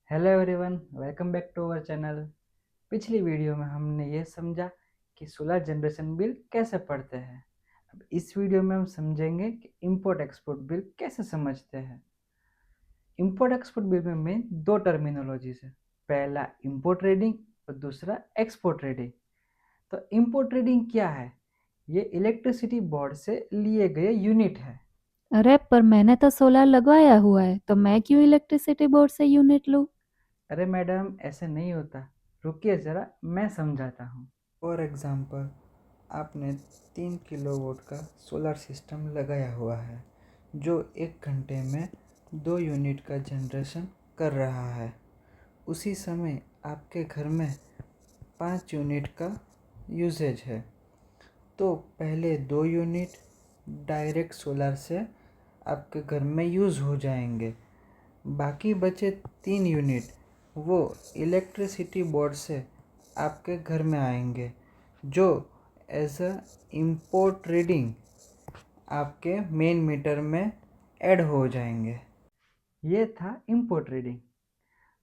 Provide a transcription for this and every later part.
Hello everyone, welcome back to our channel. पिछली video में हमने ये समझा कि सोलर जनरेशन बिल कैसे पढ़ते हैं। अब इस वीडियो में हम समझेंगे कि इंपोर्ट एक्सपोर्ट बिल कैसे समझते हैं। इंपोर्ट एक्सपोर्ट बिल में मेन दो टर्मिनोलॉजीज है। पहला इंपोर्ट रीडिंग और दूसरा एक्सपोर्ट रीडिंग। तो इंपोर्ट रीडिंग क्या है? ये इलेक्ट्रिसिटी बोर्ड से लिए गए यूनिट है। अरे पर मैंने तो सोलर लगवाया हुआ है, तो मैं क्यों इलेक्ट्रिसिटी बोर्ड से यूनिट लूं? अरे मैडम, ऐसे नहीं होता। रुकिए ज़रा, मैं समझाता हूँ। फॉर एग्ज़ाम्पल, आपने 3 किलोवाट का सोलर सिस्टम लगाया हुआ है जो 1 घंटे में 2 यूनिट का जनरेशन कर रहा है। उसी समय आपके घर में 5 यूनिट का यूसेज है, तो पहले 2 यूनिट डायरेक्ट सोलर से आपके घर में यूज़ हो जाएंगे। बाकी बचे 3 यूनिट वो इलेक्ट्रिसिटी बोर्ड से आपके घर में आएंगे, जो एज अ इम्पोर्ट रीडिंग आपके मेन मीटर में ऐड हो जाएंगे। ये था इम्पोर्ट रीडिंग।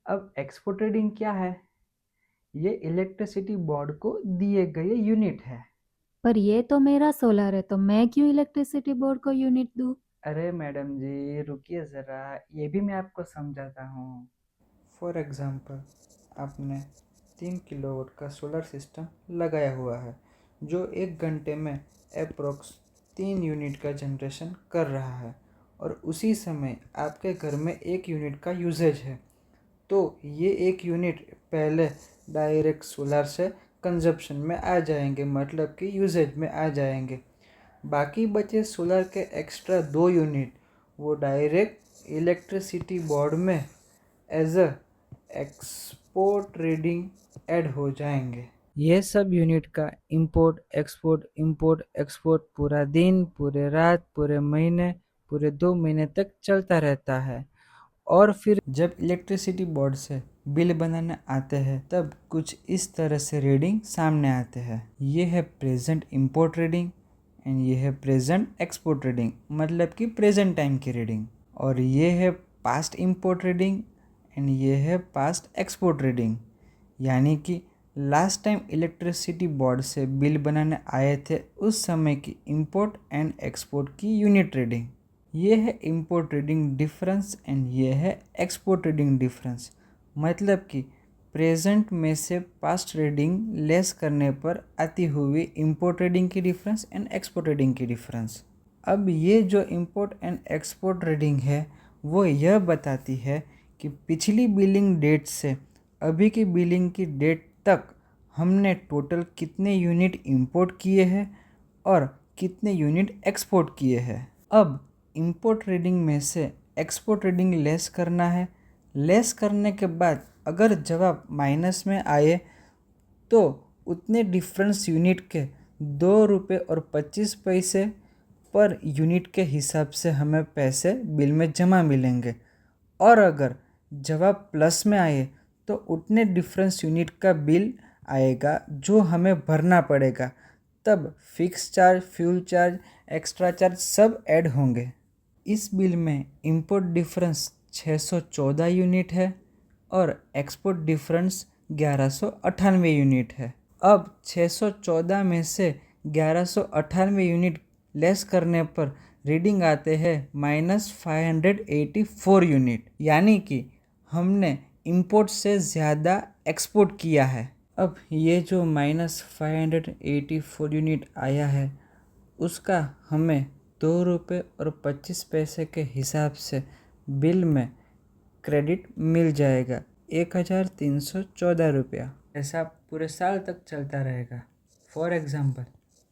अब एक्सपोर्ट रीडिंग क्या है? ये इलेक्ट्रिसिटी बोर्ड को दिए गए यूनिट है। पर ये तो मेरा सोलर है, तो मैं क्यों इलेक्ट्रिसिटी बोर्ड को यूनिट दूं? अरे मैडम जी, रुकिए ज़रा, ये भी मैं आपको समझाता हूँ। फॉर एग्ज़ाम्पल, आपने 3 किलोवाट का सोलर सिस्टम लगाया हुआ है जो 1 घंटे में अप्रोक्स 3 यूनिट का जनरेशन कर रहा है, और उसी समय आपके घर में 1 यूनिट का यूसेज है, तो ये 1 यूनिट पहले डायरेक्ट सोलर से कंजप्शन में आ जाएंगे, मतलब कि यूसेज में आ जाएंगे। बाकी बचे सोलर के एक्स्ट्रा 2 यूनिट वो डायरेक्ट इलेक्ट्रिसिटी बोर्ड में as a export reading add हो जाएंगे। ये सब यूनिट का इंपोर्ट एक्सपोर्ट पूरा दिन, पूरे रात, पूरे महीने, पूरे 2 महीने तक चलता रहता है। और फिर जब इलेक्ट्रिसिटी बोर्ड से बिल बनाने आते हैं तब कुछ इस तरह से रीडिंग सामने आते हैं। ये है प्रेजेंट इंपोर्ट रीडिंग एंड ये है प्रेजेंट एक्सपोर्ट रीडिंग, मतलब कि प्रेजेंट टाइम की रीडिंग। और ये है पास्ट इंपोर्ट रीडिंग एंड ये है पास्ट एक्सपोर्ट रीडिंग, यानी कि लास्ट टाइम इलेक्ट्रिसिटी बोर्ड से बिल बनाने आए थे उस समय की इंपोर्ट एंड एक्सपोर्ट की यूनिट रीडिंग। ये है इंपोर्ट रीडिंग डिफरेंस एंड ये है एक्सपोर्ट रीडिंग डिफरेंस, मतलब कि प्रेजेंट में से पास्ट रीडिंग लेस करने पर आती हुई इंपोर्ट रीडिंग की डिफरेंस एंड एक्सपोर्ट रीडिंग की डिफरेंस। अब ये जो इंपोर्ट एंड एक्सपोर्ट रीडिंग है वो यह बताती है कि पिछली बिलिंग डेट से अभी की बिलिंग की डेट तक हमने टोटल कितने यूनिट इंपोर्ट किए हैं और कितने यूनिट एक्सपोर्ट किए हैं। अब इंपोर्ट रीडिंग में से एक्सपोर्ट रीडिंग लेस करना है। लेस करने के बाद अगर जवाब माइनस में आए तो उतने डिफरेंस यूनिट के 2 रुपये और 25 पैसे पर यूनिट के हिसाब से हमें पैसे बिल में जमा मिलेंगे। और अगर जवाब प्लस में आए तो उतने डिफरेंस यूनिट का बिल आएगा जो हमें भरना पड़ेगा। तब fix charge, fuel charge, extra charge सब ऐड होंगे। इस बिल में इंपोर्ट डिफरेंस 614 यूनिट है और एक्सपोर्ट डिफरेंस 1198 यूनिट है। अब 614 में से 1198 यूनिट लेस करने पर रीडिंग आते हैं -584 यूनिट, यानी कि हमने इंपोर्ट से ज़्यादा एक्सपोर्ट किया है। अब ये जो -584 यूनिट आया है उसका हमें 2 रुपये और 25 पैसे के हिसाब से बिल में क्रेडिट मिल जाएगा, 1314 रुपया। ऐसा पूरे साल तक चलता रहेगा। फॉर एग्ज़ाम्पल,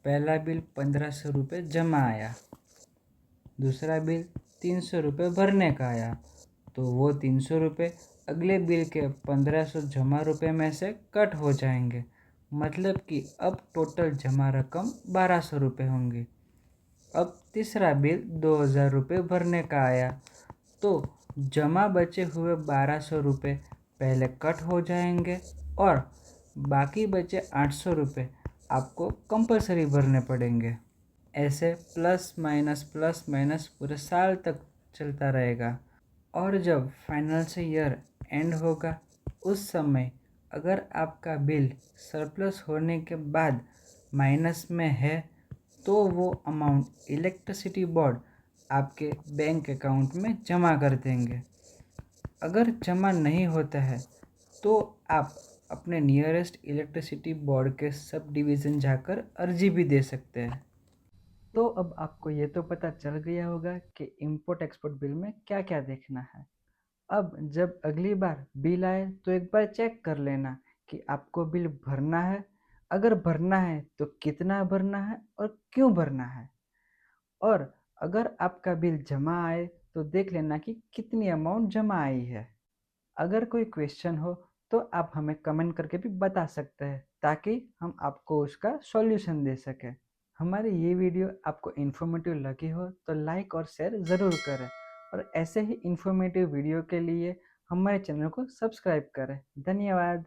पहला बिल 1500 रुपये जमा आया, दूसरा बिल 300 रुपये भरने का आया, तो वो 300 रुपये अगले बिल के 1500 जमा रुपये में से कट हो जाएंगे, मतलब कि अब टोटल जमा रकम 1200 रुपये होंगी। अब तीसरा बिल 2000 रुपये भरने का आया, तो जमा बचे हुए 1200 रुपये पहले कट हो जाएंगे और बाकी बचे 800 रुपये आपको कंपलसरी भरने पड़ेंगे। ऐसे प्लस माइनस पूरे साल तक चलता रहेगा। और जब फाइनेंशियल ईयर एंड होगा, उस समय अगर आपका बिल सरप्लस होने के बाद माइनस में है तो वो अमाउंट इलेक्ट्रिसिटी बोर्ड आपके बैंक अकाउंट में जमा कर देंगे। अगर जमा नहीं होता है तो आप अपने नियरेस्ट इलेक्ट्रिसिटी बोर्ड के सब डिवीज़न जाकर अर्जी भी दे सकते हैं। तो अब आपको ये तो पता चल गया होगा कि इंपोर्ट एक्सपोर्ट बिल में क्या क्या देखना है। अब जब अगली बार बिल आए तो एक बार चेक कर लेना कि आपको बिल भरना है, अगर भरना है तो कितना भरना है और क्यों भरना है। और अगर आपका बिल जमा आए तो देख लेना कि कितनी अमाउंट जमा आई है। अगर कोई क्वेश्चन हो तो आप हमें कमेंट करके भी बता सकते हैं ताकि हम आपको उसका सॉल्यूशन दे सकें। हमारी ये वीडियो आपको इन्फॉर्मेटिव लगी हो तो लाइक और शेयर ज़रूर करें और ऐसे ही इन्फॉर्मेटिव वीडियो के लिए हमारे चैनल को सब्सक्राइब करें। धन्यवाद।